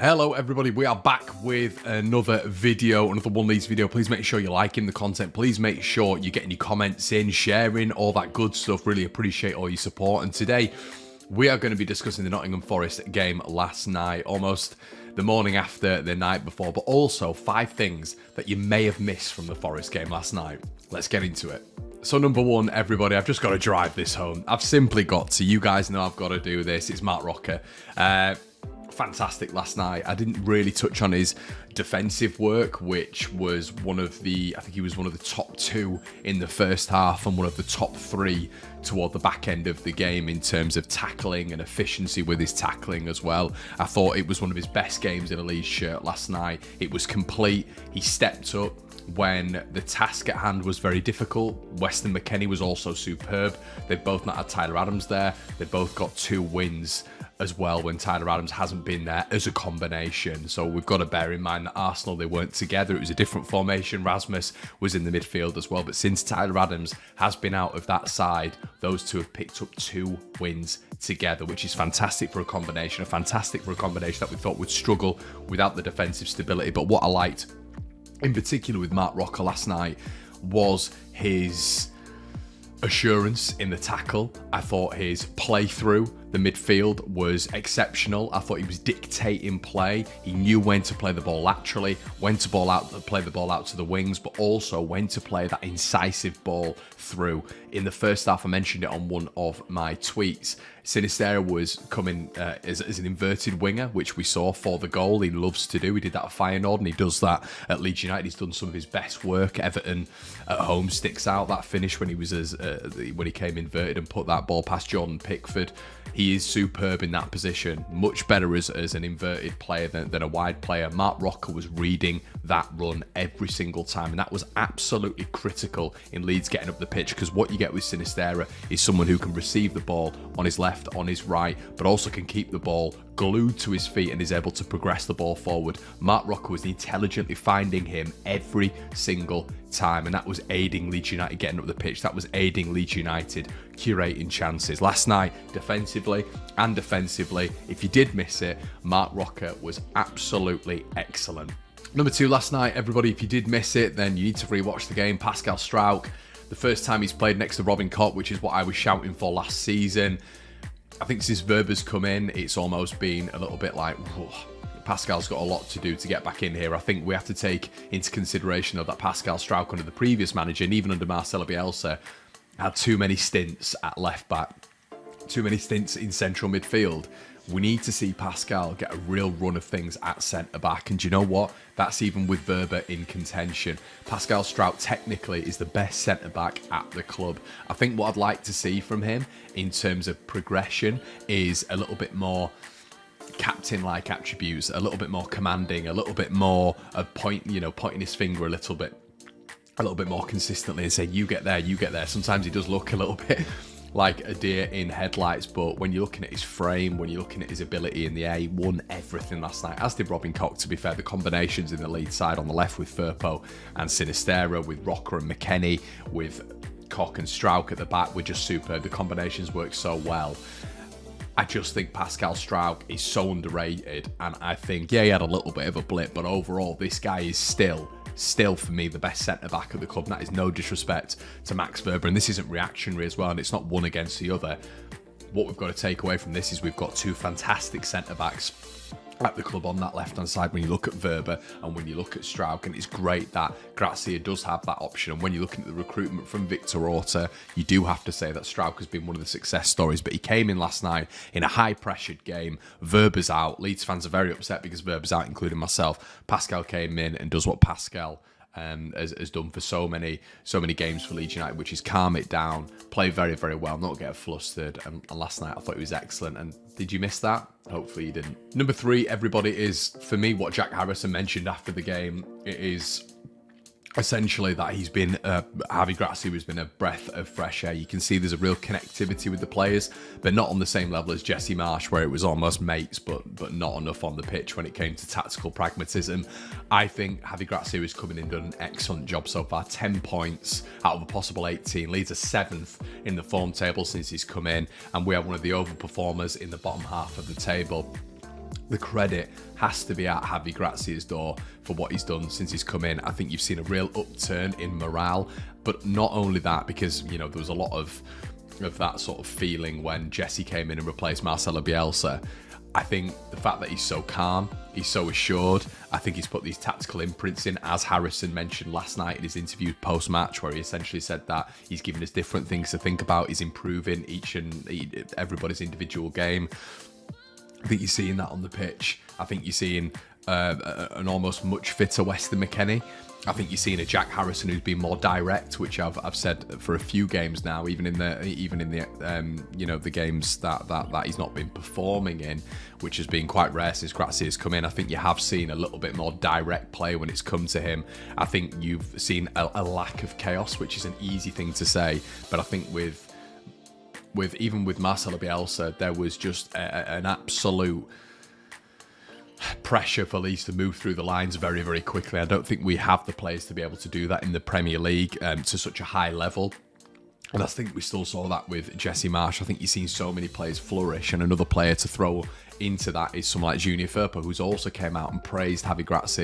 Hello everybody, we are back with another video, another One Leeds video. Please make sure you're liking the content. Please make sure you're getting your comments in, sharing, all that good stuff. Really appreciate all your support. And today we are going to be discussing the Nottingham Forest game last night, almost the morning after the night before, but also 5 things that you may have missed from the Forest game last night. Let's get into it. So number one, everybody, I've just got to drive this home. I've simply got to. You guys know I've got to do this. It's Marc Roca. Fantastic last night. I didn't really touch on his defensive work, which was one of the, I think he was one of the top 2 in the first half and one of the top 3 toward the back end of the game in terms of tackling and efficiency with his tackling as well. I thought it was one of his best games in a Leeds shirt last night. It was complete. He stepped up when the task at hand was very difficult. Weston McKennie was also superb. They've both not had Tyler Adams there. They've both got 2 wins as well when Tyler Adams hasn't been there as a combination. So we've got to bear in mind that Arsenal, they weren't together. It was a different formation. Rasmus was in the midfield as well. But since Tyler Adams has been out of that side, those 2 have picked up 2 wins together, which is fantastic for a combination. Fantastic for a combination that we thought would struggle without the defensive stability. But what I liked in particular with Marc Roca last night was his assurance in the tackle. I thought his play through the midfield was exceptional. I thought he was dictating play. He knew when to play the ball laterally, when to play the ball out to the wings, but also when to play that incisive ball through. In the first half, I mentioned it on one of my tweets, Sinisterra was coming as an inverted winger, which we saw for the goal. He loves to do. He did that at Feyenoord, and he does that at Leeds United. He's done some of his best work. Everton at home sticks out. That finish when he was when he came inverted and put that ball past Jordan Pickford. He is superb in that position. Much better as an inverted player than a wide player. Marc Roca was reading that run every single time, and that was absolutely critical in Leeds getting up the pitch, because what you get with Sinisterra is someone who can receive the ball on his left, on his right, but also can keep the ball glued to his feet and is able to progress the ball forward. Marc Roca was intelligently finding him every single time, and that was aiding Leeds United getting up the pitch. That was aiding Leeds United curating chances. Last night, defensively and defensively, if you did miss it, Marc Roca was absolutely excellent. Number 2 last night, everybody, if you did miss it, then you need to rewatch the game. Pascal Stroke, the first time he's played next to Robin Koch, which is what I was shouting for last season. I think since Wöber's come in, it's almost been a little bit like, whoa, Pascal's got a lot to do to get back in here. I think we have to take into consideration that Pascal Stroke under the previous manager, and even under Marcelo Bielsa, had too many stints at left back, too many stints in central midfield. We need to see Pascal get a real run of things at centre back, and do you know what? That's even with Wöber in contention. Pascal Stroke technically is the best centre back at the club. I think what I'd like to see from him in terms of progression is a little bit more captain-like attributes, a little bit more commanding, a little bit more of pointing his finger a little bit more consistently and saying, you get there, you get there. Sometimes he does look a little bit like a deer in headlights, but when you're looking at his frame, when you're looking at his ability in the air, he won everything last night, as did Robin Koch, to be fair. The combinations in the lead side on the left with Firpo and Sinisterra, with Roca and McKennie, with Koch and Stroke at the back were just superb. The combinations worked so well. I just think Pascal Stroke is so underrated, and I think, yeah, he had a little bit of a blip, but overall, this guy is still for me the best centre-back at the club, and that is no disrespect to Max Wöber, and this isn't reactionary as well, and it's not one against the other. What we've got to take away from this is we've got 2 fantastic centre-backs at the club on that left-hand side when you look at Wöber and when you look at Stroke, and it's great that Gracia does have that option. And when you're looking at the recruitment from Victor Orta, you do have to say that Stroke has been one of the success stories, but he came in last night in a high-pressured game. Wöber's out. Leeds fans are very upset because Wöber's out, including myself. Pascal came in and does what Pascal has done for so many games for Leeds United, which is calm it down, play very, very well, not get flustered. And last night I thought he was excellent. And did you miss that? Hopefully you didn't. Number 3, everybody, is for me what Jack Harrison mentioned after the game. It is essentially that he's been Harvey Grass, who has been a breath of fresh air. You can see there's a real connectivity with the players, but not on the same level as Jesse Marsch, where it was almost mates, but not enough on the pitch when it came to tactical pragmatism. I think Harvey Grass, who has come in and done an excellent job so far. 10 points out of a possible 18, leads a 7th in the form table since he's come in, and we have one of the overperformers in the bottom half of the table. the credit has to be at Harvey Grass's door for what he's done since he's come in. I think you've seen a real upturn in morale, but not only that, because, you know, there was a lot of that sort of feeling when Jesse came in and replaced Marcelo Bielsa. I think the fact that he's so calm, he's so assured, I think he's put these tactical imprints in, as Harrison mentioned last night in his interview post-match, where he essentially said that he's given us different things to think about, he's improving each and everybody's individual game. I think you're seeing that on the pitch. I think you're seeing an almost much fitter Weston McKennie. I think you're seeing a Jack Harrison who's been more direct, which I've said for a few games now, even in the you know, the games that he's not been performing in, which has been quite rare since Grazia has come in. I think you have seen a little bit more direct play when it's come to him. I think you've seen a lack of chaos, which is an easy thing to say, but I think with even with Marcelo Bielsa, there was just an absolute pressure for Leeds to move through the lines very, very quickly. I don't think we have the players to be able to do that in the Premier League to such a high level. And I think we still saw that with Jesse Marsch. I think you've seen so many players flourish, and another player to throw into that is someone like Junior Firpo, who's also came out and praised Harvey Grass.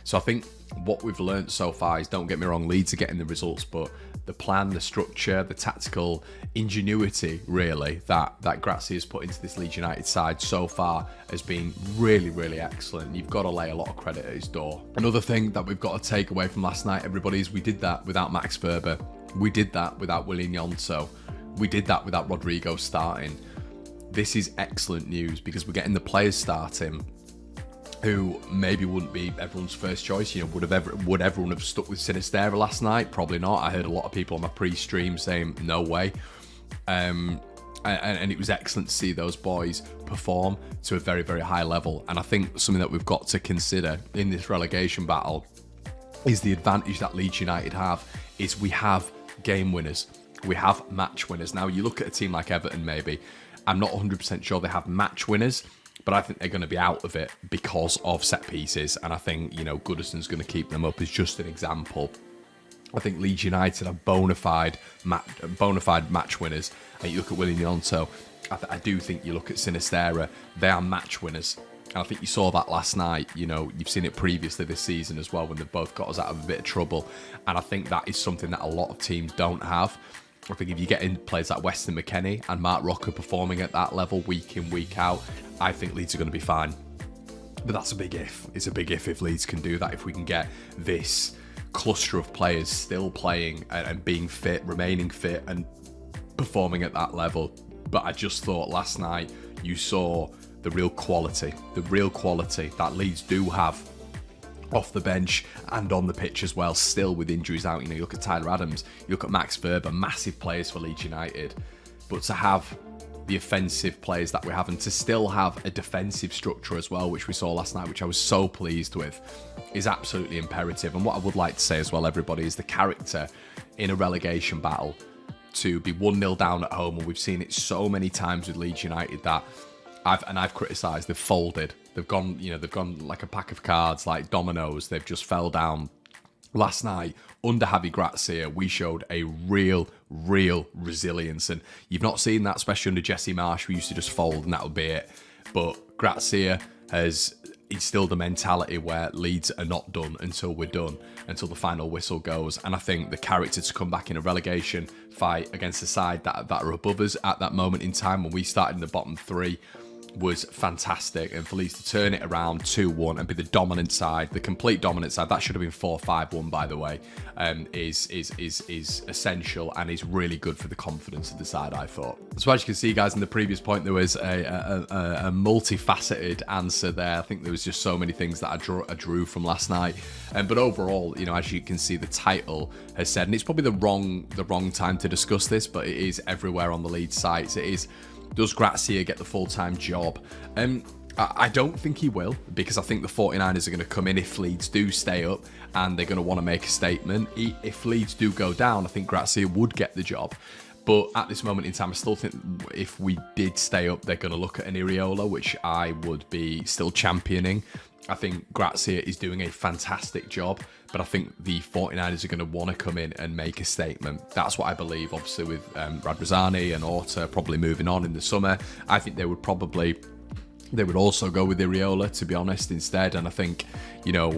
So I think what we've learned so far is, don't get me wrong, Leeds are getting the results, but the plan, the structure, the tactical ingenuity, really, that Gracia has put into this Leeds United side so far has been really, really excellent. You've got to lay a lot of credit at his door. Another thing that we've got to take away from last night, everybody, is we did that without Max Ferber. We did that without Willian Yonso. We did that without Rodrigo starting. This is excellent news because we're getting the players starting who maybe wouldn't be everyone's first choice. You know, would everyone have stuck with Sinisterra last night? Probably not. I heard a lot of people on my pre-stream saying no way. And it was excellent to see those boys perform to a very, very high level. And I think something that we've got to consider in this relegation battle is the advantage that Leeds United have is we have game winners. We have match winners. Now, you look at a team like Everton, maybe. I'm not 100% sure they have match winners, but I think they're going to be out of it because of set pieces. And I think, you know, Goodison's going to keep them up as just an example. I think Leeds United are bona fide match winners. And you look at Willian Yonto, I do think you look at Sinisterra, they are match winners. And I think you saw that last night. You know, you've seen it previously this season as well when they've both got us out of a bit of trouble. And I think that is something that a lot of teams don't have. I think if you get in players like Weston McKennie and Mark Rocker performing at that level week in, week out, I think Leeds are going to be fine. But that's a big if. It's a big if Leeds can do that, if we can get this cluster of players still playing and being fit, remaining fit and performing at that level. But I just thought last night you saw the real quality that Leeds do have off the bench and on the pitch as well, still with injuries out. You know, you look at Tyler Adams, you look at Max Ferber, massive players for Leeds United. But to have the offensive players that we have and to still have a defensive structure as well, which we saw last night, which I was so pleased with, is absolutely imperative. And what I would like to say as well, everybody, is the character in a relegation battle to be 1-0 down at home. And we've seen it so many times with Leeds United that I've criticised, they've folded. They've gone like a pack of cards, like dominoes. They've just fell down. Last night, under Harvey Gracia, we showed a real resilience. And you've not seen that, especially under Jesse Marsch. We used to just fold and that would be it. But Gracia has instilled a mentality where Leeds are not done until we're done, until the final whistle goes. And I think the character to come back in a relegation fight against a side that are above us at that moment in time when we started in the bottom three was fantastic. And for Leeds to turn it around 2-1 and be the dominant side, the complete dominant side, that should have been 4-5-1 by the way, is essential and is really good for the confidence of the side, I thought. So as you can see, guys, in the previous point there was a multifaceted answer there. I think there was just so many things that I drew from last night. But overall, you know, as you can see, the title has said, and it's probably the wrong time to discuss this, but it is everywhere on the Leeds sites. It is, does Gracia get the full-time job? I don't think he will, because I think the 49ers are going to come in if Leeds do stay up and they're going to want to make a statement. If Leeds do go down, I think Gracia would get the job. But at this moment in time, I still think if we did stay up, they're going to look at an Iriola, which I would be still championing. I think Gracia is doing a fantastic job, but I think the 49ers are going to want to come in and make a statement. That's what I believe, obviously, with Radrizzani and Orta probably moving on in the summer. I think they would probably they would also go with Iriola, to be honest, instead. And I think, you know,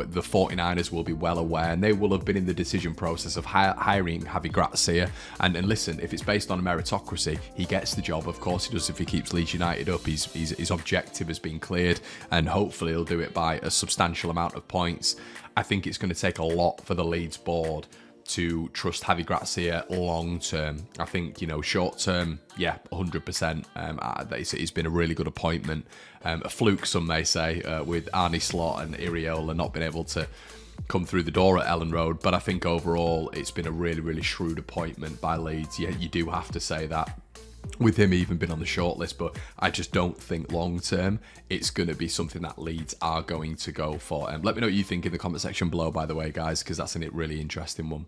the 49ers will be well aware, and they will have been in the decision process of hiring Harvey Grass here. And listen, if it's based on a meritocracy, he gets the job. Of course he does if he keeps Leeds United up. His objective has been cleared, and hopefully he'll do it by a substantial amount of points. I think it's going to take a lot for the Leeds board to trust Harvey Gracia long term. I think, you know, short term, yeah, 100%. It's been a really good appointment. A fluke, some may say, with Arne Slot and Iriola not being able to come through the door at Ellen Road. But I think overall, it's been a really, really shrewd appointment by Leeds. Yeah, you do have to say that, with him even been on the shortlist, but I just don't think long term it's going to be something that Leeds are going to go for. Let me know what you think in the comment section below, by the way, guys, because that's a really interesting one.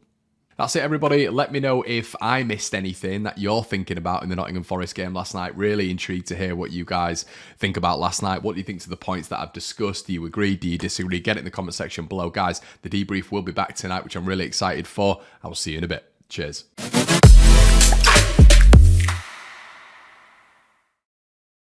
That's it, everybody. Let me know if I missed anything that you're thinking about in the Nottingham Forest game last night. Really intrigued to hear what you guys think about last night. What do you think to the points that I've discussed? Do you agree? Do you disagree? Get it in the comment section below, guys. The debrief will be back tonight, which I'm really excited for. I will see you in a bit. Cheers.